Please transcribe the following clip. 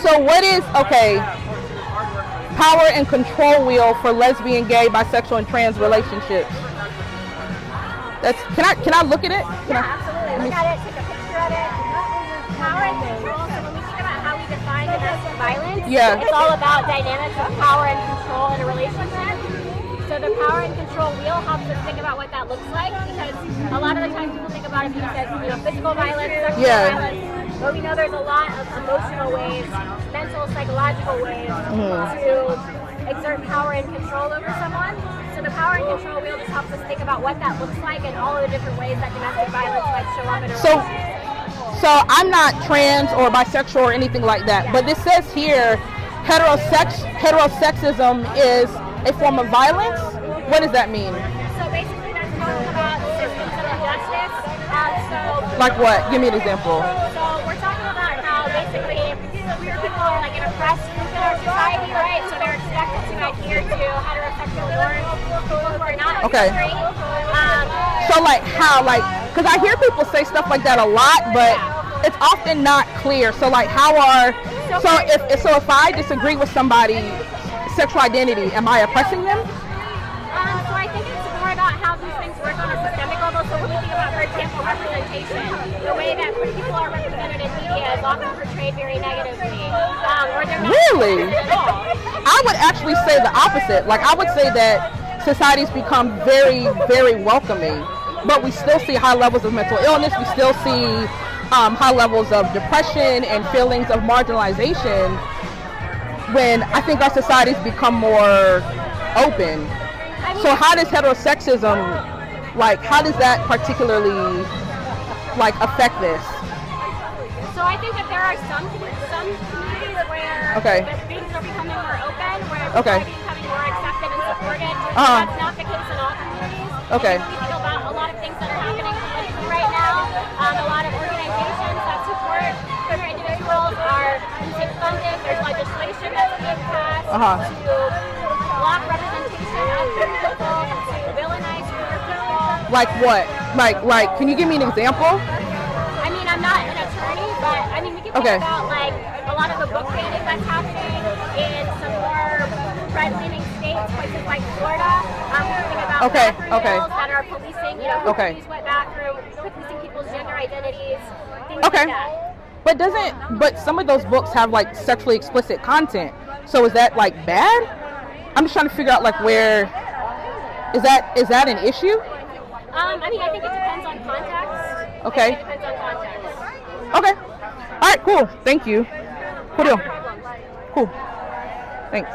So what is, okay, power and control wheel for lesbian, gay, bisexual, and trans relationships? That's, can I look at it? Absolutely. Look at it, take a picture of it. Power and control. So when we think about how we define domestic violence, it's all about dynamics of power and control in a relationship. So the power and control wheel helps us think about what that looks like, because a lot of the times people think about abuse as physical violence, sexual violence, but we know there's a lot of emotional ways, mental, psychological ways to exert power and control over someone. So the power and control wheel just helps us think about what that looks like and all of the different ways that domestic violence might show up in a relationship. So I'm not trans or bisexual or anything like that, but this says here, heterosexism is a form of violence. What does that mean? So basically that's talking about systems of injustice. Like what? Give me an example. So we're talking about how basically queer people are like an oppressed group in our society, right? So they're expected to adhere to heterosexual norms. People who are not straight. So like how? Like, because I hear people say stuff like that a lot, but it's often not clear. So like how are, so if I disagree with somebody's sexual identity, am I oppressing them? So I think it's more about how these things work on a systemic level. So when we think about, for example, representation, the way that people are represented in media is often portrayed very negatively. Or they're not Really? at all. I would actually say the opposite. Like I would say that society's become very, very welcoming, but we still see high levels of mental illness. We still see high levels of depression and feelings of marginalization, when I think our society's become more open. So how does heterosexism, like, how does that particularly, like, affect this? So I think that there are some communities where things are becoming more open, where people are becoming more accepted and supported. That's not the case in all communities. Okay. When we think about a lot of things that are happening politically right now, a lot of organizations that support queer individuals are being funded. There's legislation that's being passed to block representation of queer people, to villainize queer people. Like what? Like, can you give me an example? I mean, I'm not an attorney, but I mean, we can think about like a lot of the book banning that's happening in some more red-leaning states, places like Florida. We can think about bathroom bills that are policing, who can use what bathroom, policing people's gender identities, things like that. But some of those books have like sexually explicit content. So is that like bad? I'm just trying to figure out like where is that an issue? I mean, I think it depends on context. Okay. It depends on context. Okay. All right. Cool. Thank you. Cool deal. Cool. Thanks.